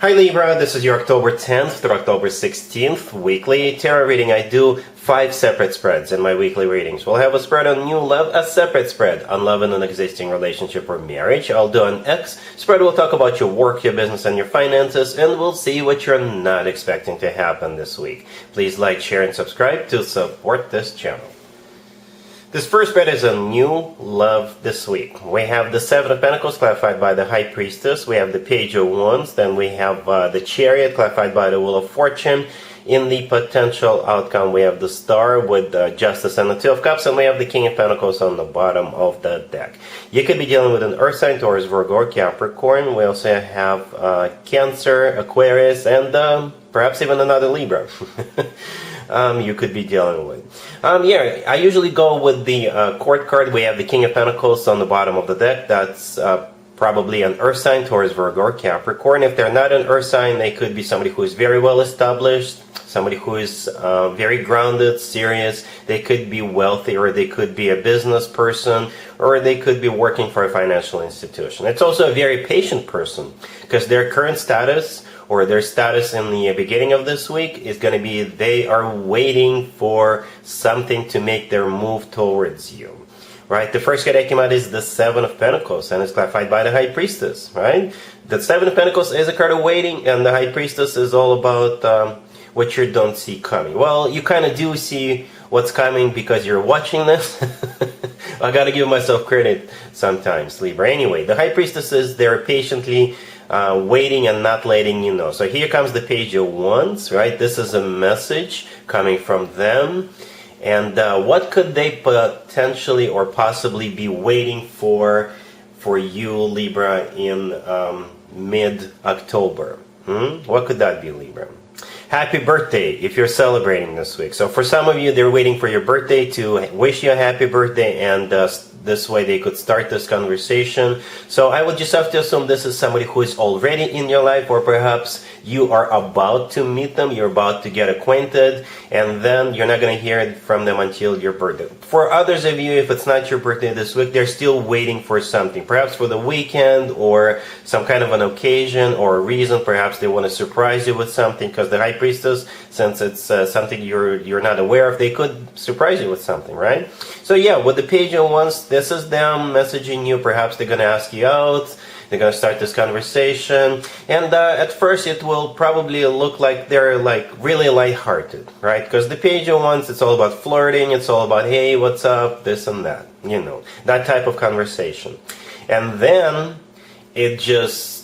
Hi Libra, this is your October 10th through October 16th weekly tarot reading. I do 5 separate spreads in my weekly readings. We'll have a spread on new love, a separate spread on love in an existing relationship or marriage. I'll do an X spread. We'll talk about your work, your business, and your finances, and we'll see what you're not expecting to happen this week. Please like, share, and subscribe to support this channel. This first spread is a new love this week. We have the Seven of Pentacles clarified by the High Priestess. We have the Page of Wands. Then we have the Chariot clarified by the Wheel of Fortune. In the potential outcome, we have the Star with Justice and the Two of Cups. And we have the King of Pentacles on the bottom of the deck. You could be dealing with an Earth sign, Taurus, Virgo, or Capricorn. We also have Cancer, Aquarius, and perhaps even another Libra. You could be dealing with. Yeah, I usually go with the Court card. We have the King of Pentacles on the bottom of the deck. That's probably an Earth sign, Taurus, Virgo, or Capricorn. If they're not an Earth sign, they could be somebody who is very well established, somebody who is very grounded, serious. They could be wealthy, or they could be a business person, or they could be working for a financial institution. It's also a very patient person, because their current status, or their status in the beginning of this week, is going to be they are waiting for something to make their move towards you. Right? The first card that came out is the Seven of Pentacles, and it's clarified by the High Priestess. Right? The Seven of Pentacles is a card of waiting, and the High Priestess is all about what you don't see coming. Well, you kind of do see what's coming because you're watching this. I got to give myself credit sometimes, Libra. Anyway, the High Priestess is there patiently waiting and not letting you know. So here comes the Page of Wands, right? This is a message coming from them. And what could they potentially or possibly be waiting for you, Libra, in mid-October? What could that be, Libra? Happy birthday if you're celebrating this week. So for some of you, they're waiting for your birthday to wish you a happy birthday, and this way they could start this conversation. So I would just have to assume this is somebody who is already in your life, or perhaps you are about to meet them, you're about to get acquainted, and then you're not going to hear from them until your birthday. For others of you, if it's not your birthday this week, they're still waiting for something, perhaps for the weekend or some kind of an occasion or a reason. Perhaps they want to surprise you with something, because the High Priestess, since it's something you're not aware of, they could surprise you with something, right? So yeah, with the Page of Wands, this is them messaging you. Perhaps they're going to ask you out. They're going to start this conversation. And at first, it will probably look like they're like really lighthearted, right? Because the Page of Wands, it's all about flirting. It's all about, hey, what's up? This and that. You know, that type of conversation. And then it just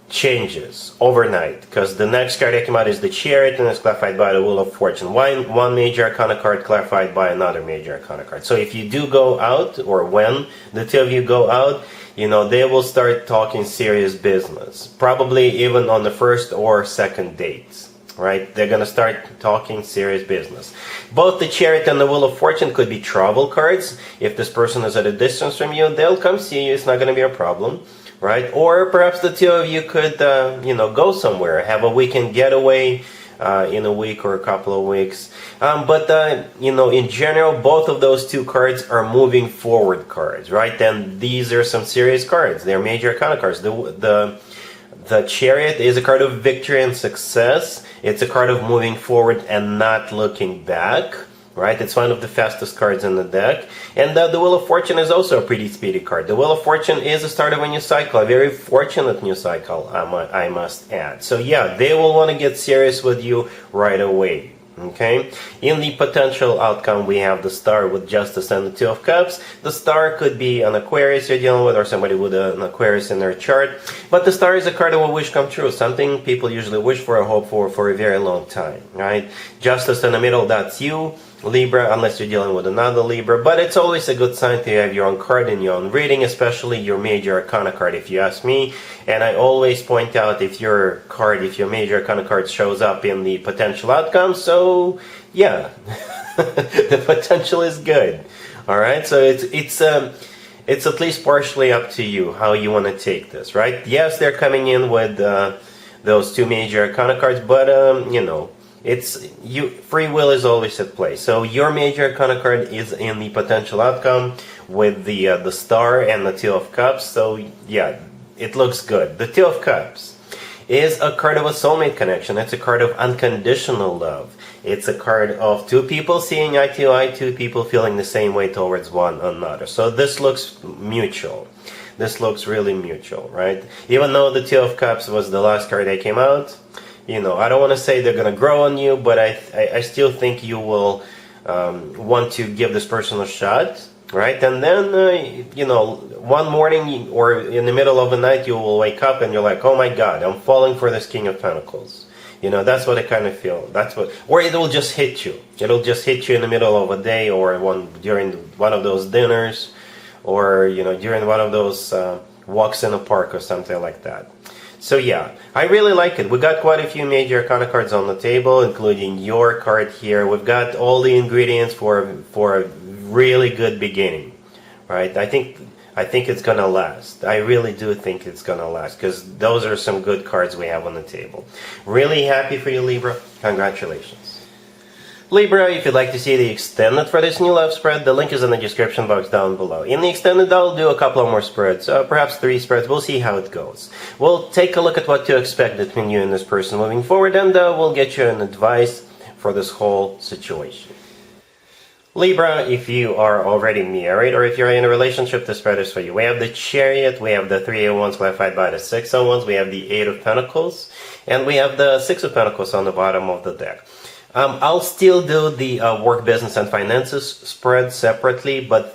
changes overnight, because the next card that came out is the Chariot, and it's clarified by the Wheel of Fortune. One major arcana card clarified by another major arcana card. So if you do go out, or when the two of you go out, you know, they will start talking serious business, probably even on the first or second dates. Right? They're going to start talking serious business. Both the Chariot and the Wheel of Fortune could be travel cards. If this person is at a distance from you, they'll come see you. It's not going to be a problem. Right? Or perhaps the two of you could, you know, go somewhere, have a weekend getaway in a week or a couple of weeks. But you know, in general, both of those two cards are moving forward cards, right? Then these are some serious cards. They're major arcana cards. The Chariot is a card of victory and success. It's a card of moving forward and not looking back. Right? It's one of the fastest cards in the deck. And the Wheel of Fortune is also a pretty speedy card. The Wheel of Fortune is the start of a new cycle, a very fortunate new cycle, I must add. So yeah, they will want to get serious with you right away. Okay? In the potential outcome, we have the Star with Justice and the Two of Cups. The Star could be an Aquarius you're dealing with, or somebody with an Aquarius in their chart. But the Star is a card of a wish come true, something people usually wish for or hope for a very long time. Right? Justice in the middle, that's you, Libra, unless you're dealing with another Libra. But it's always a good sign to have your own card in your own reading, especially your major arcana card, if you ask me. And I always point out if your major arcana card shows up in the potential outcome. So yeah, the potential is good. All right, so it's at least partially up to you how you want to take this, right? Yes, they're coming in with those two major arcana cards, but you know, free will is always at play. So your major arcana card is in the potential outcome with the Star and the Two of Cups. So yeah, it looks good. The Two of Cups is a card of a soulmate connection. It's a card of unconditional love. It's a card of two people seeing eye to eye, two people feeling the same way towards one another. So this looks mutual. This looks really mutual, right? Even though the Two of Cups was the last card that came out, you know, I don't want to say they're going to grow on you, but I still think you will want to give this person a shot, right? And then, you know, one morning or in the middle of the night, you will wake up and you're like, oh my God, I'm falling for this King of Pentacles. You know, that's what I kind of feel. That's what, or it will just hit you. It'll just hit you in the middle of a day, or during one of those dinners, or, you know, during one of those walks in a park or something like that. So yeah, I really like it. We got quite a few major arcana cards on the table, including your card here. We've got all the ingredients for a really good beginning, right? I think it's gonna last. I really do think it's gonna last, because those are some good cards we have on the table. Really happy for you, Libra. Congratulations. Libra, if you'd like to see the extended for this new love spread, the link is in the description box down below. In the extended, I'll do a couple of more spreads, perhaps 3 spreads. We'll see how it goes. We'll take a look at what to expect between you and this person moving forward, and we'll get you an advice for this whole situation. Libra, if you are already married or if you're in a relationship, this spread is for you. We have the Chariot, we have the 3 of Wands clarified by the 6 of Wands, we have the 8 of Pentacles, and we have the 6 of Pentacles on the bottom of the deck. I'll still do the work, business, and finances spread separately, but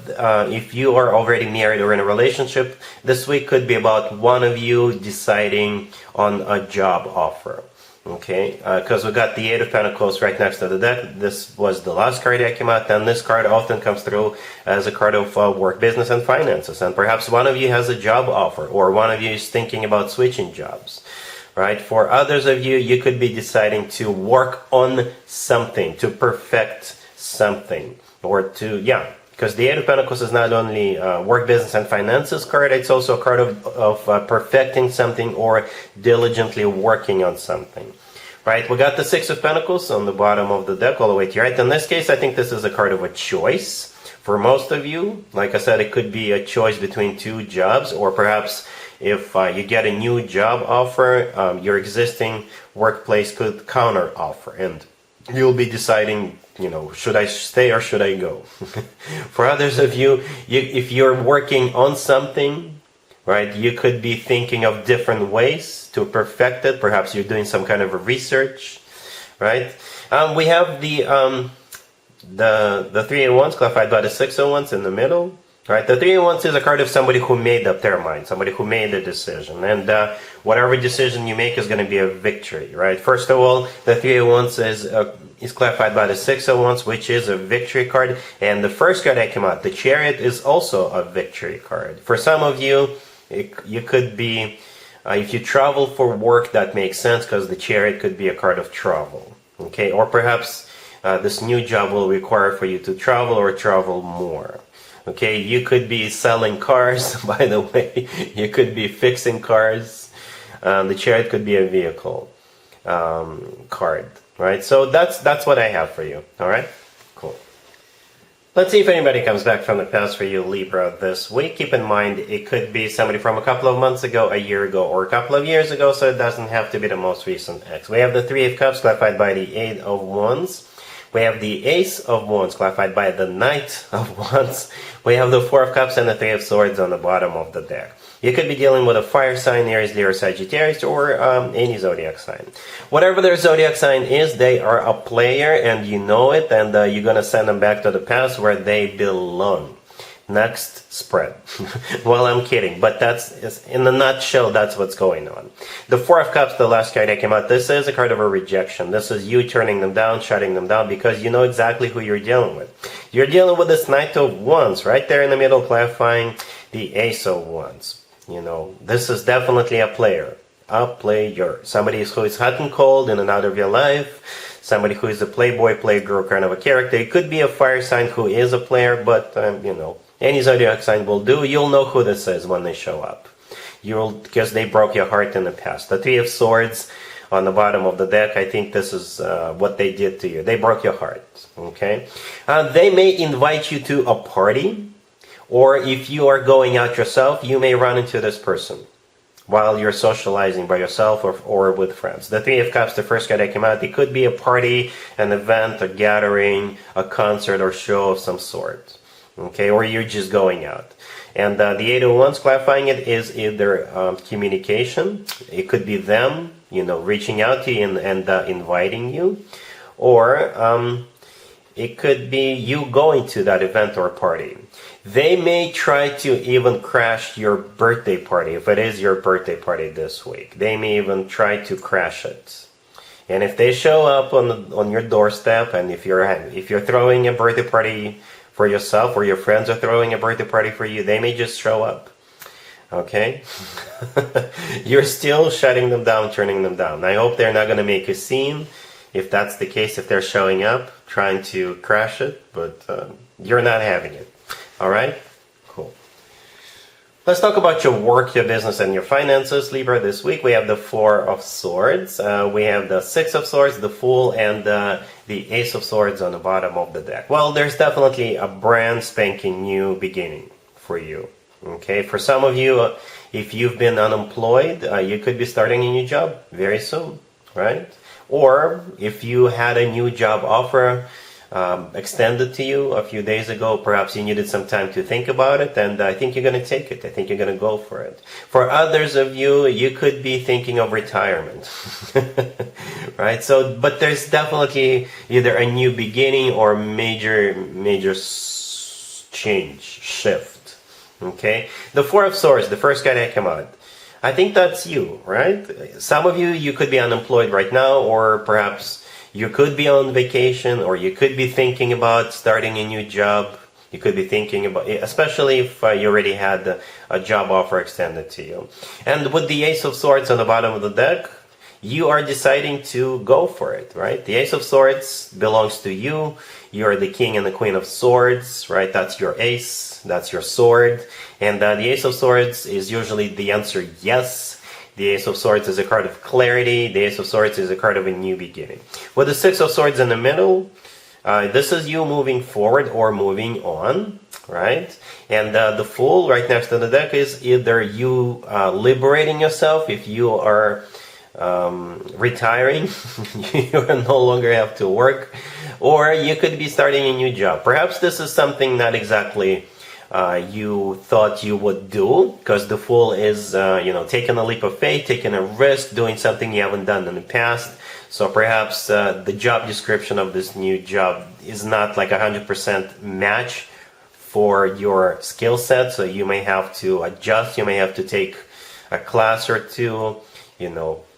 if you are already married or in a relationship, this week could be about one of you deciding on a job offer. Okay, because we got the 8 of Pentacles right next to the deck. This was the last card that came out, and this card often comes through as a card of work, business, and finances. And perhaps one of you has a job offer, or one of you is thinking about switching jobs. Right? For others of you, you could be deciding to work on something, to perfect something, or to, yeah, because the 8 of Pentacles is not only work, business, and finances card, it's also a card of perfecting something or diligently working on something. Right? We got the 6 of Pentacles on the bottom of the deck all the way to your right. In this case, I think this is a card of a choice. For most of you, like I said, it could be a choice between 2 jobs, or perhaps if you get a new job offer, your existing workplace could counter offer, and you'll be deciding, you know, should I stay or should I go? For others of you, if you're working on something, right, you could be thinking of different ways to perfect it. Perhaps you're doing some kind of a research, right? We have the 3 of Wands clarified by the 6 of Wands in the middle. Right, the 3 of Wands is a card of somebody who made up their mind, somebody who made a decision, and whatever decision you make is going to be a victory, right? First of all, the 3 of Wands is clarified by the 6 of Wands, which is a victory card, and the first card that came out, the Chariot, is also a victory card. For some of you, you could be, if you travel for work, that makes sense, because the Chariot could be a card of travel, okay? Or perhaps this new job will require for you to travel or travel more. Okay, you could be selling cars, by the way. You could be fixing cars. The Chariot could be a vehicle card, right? So that's what I have for you, all right? Cool. Let's see if anybody comes back from the past for you, Libra, this week. Keep in mind, it could be somebody from a couple of months ago, a year ago, or a couple of years ago, so it doesn't have to be the most recent ex. We have the 3 of Cups clarified by the 8 of Wands. We have the Ace of Wands clarified by the Knight of Wands. We have the 4 of Cups and the 3 of Swords on the bottom of the deck. You could be dealing with a fire sign, Aries, Leo, Sagittarius, or any zodiac sign. Whatever their zodiac sign is, they are a player, and you know it, and you're going to send them back to the past where they belong. Next spread. Well, I'm kidding, but that's, in a nutshell, that's what's going on. The 4 of Cups, the last card that came out, this is a card of a rejection. This is you turning them down, shutting them down, because you know exactly who you're dealing with. You're dealing with this Knight of Wands, right there in the middle, clarifying the Ace of Wands. You know, this is definitely a player. A player. Somebody who is hot and cold in and out of your life. Somebody who is a playboy, playgirl kind of a character. It could be a fire sign who is a player, but, you know, any zodiac sign will do. You'll know who this is when they show up. Because they broke your heart in the past. The 3 of Swords on the bottom of the deck, I think this is what they did to you. They broke your heart, okay? They may invite you to a party, or if you are going out yourself, you may run into this person. while you're socializing by yourself or with friends. The Three of Cups, the first card that came out, it could be a party, an event, a gathering, a concert or show of some sort. Okay, or you're just going out. And the Eight of Wands, clarifying it, is either communication. It could be them, reaching out to you and inviting you. Or it could be you going to that event or party. They may try to even crash your birthday party, if it is your birthday party this week. They may even try to crash it. And if they show up on your doorstep, and if you're throwing a birthday party for yourself, or your friends are throwing a birthday party for you, they may just show up. Okay? You're still shutting them down, turning them down. I hope they're not going to make a scene. If that's the case, if they're showing up, trying to crash it, but you're not having it. All right? Cool. Let's talk about your work, your business, and your finances, Libra. This week we have the Four of Swords. We have the Six of Swords, the Fool, and the Ace of Swords on the bottom of the deck. Well, there's definitely a brand spanking new beginning for you. Okay? For some of you, if you've been unemployed, you could be starting a new job very soon, right? Or if you had a new job offer extended to you a few days ago, perhaps you needed some time to think about it, and I think you're going to take it. I think you're going to go for it. For others of you, you could be thinking of retirement, right? So, but there's definitely either a new beginning or major change, shift. Okay, the Four of Swords, the first card that came out. I think that's you, right? Some of you could be unemployed right now, or perhaps you could be on vacation, or you could be thinking about starting a new job. You could be thinking about, especially if you already had a job offer extended to you. And with the Ace of Swords on the bottom of the deck, you are deciding to go for it, right? The Ace of Swords belongs to you. You're the King and the Queen of Swords, right? That's your ace, that's your sword. And the Ace of Swords is usually the answer yes. The Ace of Swords is a card of clarity. The Ace of Swords is a card of a new beginning. With the Six of Swords in the middle, this is you moving forward or moving on, right? And the Fool right next to the deck is either you liberating yourself if you are retiring, you no longer have to work, or you could be starting a new job. Perhaps this is something not exactly you thought you would do, because the Fool is, taking a leap of faith, taking a risk, doing something you haven't done in the past. So perhaps the job description of this new job is not like 100% match for your skill set. So you may have to adjust, you may have to take a class or two,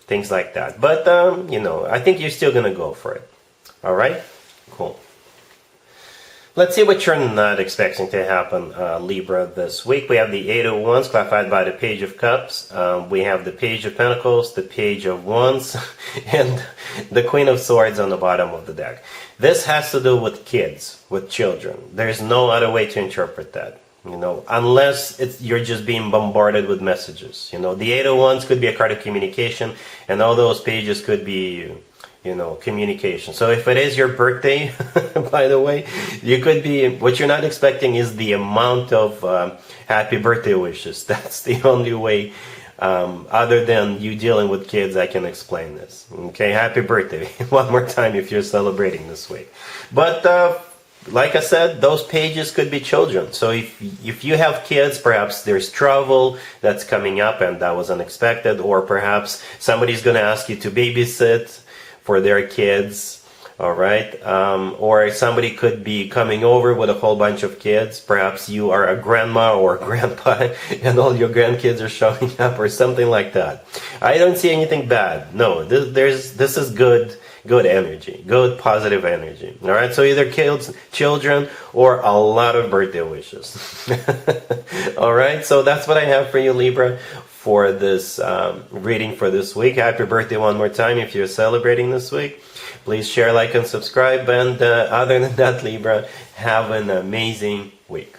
things like that. But, I think you're still going to go for it. All right? Cool. Let's see what you're not expecting to happen, Libra, this week. We have the Eight of Wands, clarified by the Page of Cups. We have the Page of Pentacles, the Page of Wands, and the Queen of Swords on the bottom of the deck. This has to do with kids, with children. There's no other way to interpret that. Unless you're just being bombarded with messages. The Eight of Wands could be a card of communication, and all those pages could be, communication. So if it is your birthday, by the way, you could be, what you're not expecting is the amount of happy birthday wishes. That's the only way, other than you dealing with kids, I can explain this. Okay, happy birthday one more time if you're celebrating this week. But like I said, those pages could be children. So if you have kids, perhaps there's travel that's coming up and that was unexpected, or perhaps somebody's going to ask you to babysit for their kids, all right? Or somebody could be coming over with a whole bunch of kids. Perhaps you are a grandma or a grandpa and all your grandkids are showing up, or something like that. I don't see anything bad. No, this is good energy, good positive energy. All right, so either kids, children, or a lot of birthday wishes. All right, so that's what I have for you, Libra, for this reading for this week. Happy birthday one more time if you're celebrating this week. Please share, like, and subscribe. And other than that, Libra, have an amazing week.